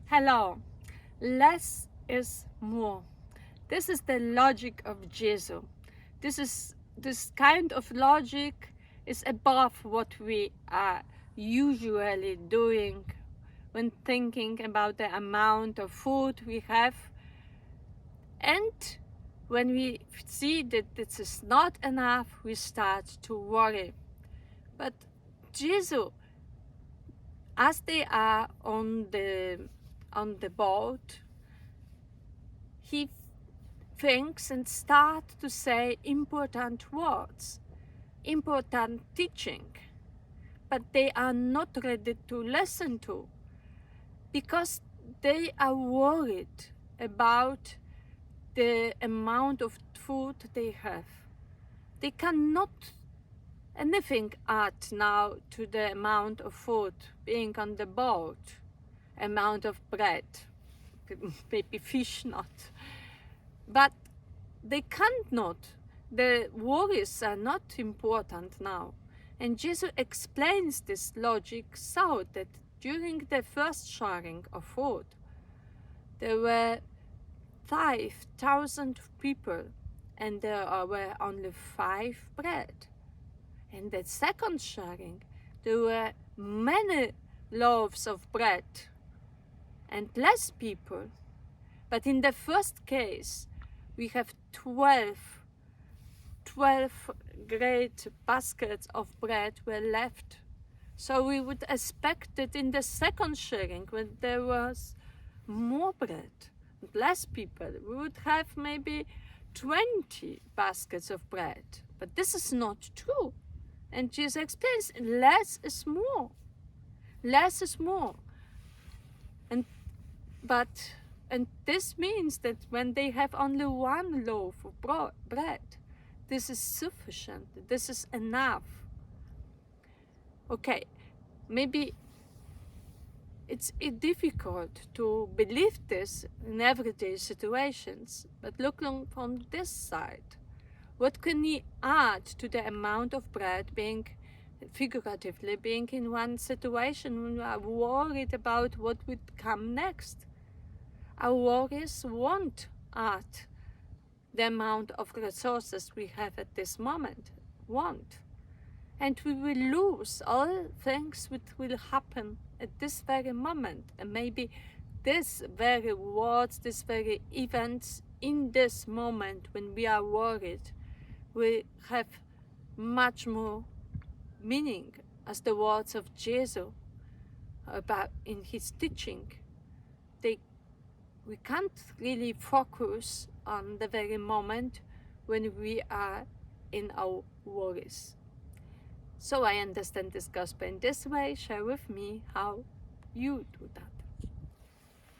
Hello, less is more. This is the logic of Jesus. This kind of logic is above what we are usually doing when thinking about the amount of food we have. And when we see that this is not enough, we start to worry. But Jesus, as they are on the boat, he thinks and starts to say important words, important teaching, but they are not ready to listen to because they are worried about the amount of food they have. They cannot anything add now to the amount of food being on the boat, amount of bread, maybe fish not. But they can't not. The worries are not important now. And Jesus explains this logic so that during the first sharing of food, there were 5,000 people and there were only 5 bread. In the second sharing, there were many loaves of bread and less people. But in the first case, we have 12 great baskets of bread were left. So we would expect that in the second sharing, when there was more bread, less people, we would have maybe 20 baskets of bread. But this is not true. And Jesus explains, less is more. Less is more. And this means that when they have only one loaf of bread, this is sufficient. This is enough. Okay, maybe it's difficult to believe this in everyday situations, but look from this side. What can we add to the amount of bread being, figuratively, being in one situation when we are worried about what would come next? Our worries won't add the amount of resources we have at this moment, won't. And we will lose all things which will happen at this very moment. And maybe this very words, this very events in this moment when we are worried will have much more meaning as the words of Jesus about in his teaching. We can't really focus on the very moment when we are in our worries. So I understand this gospel in this way. Share with me how you do that.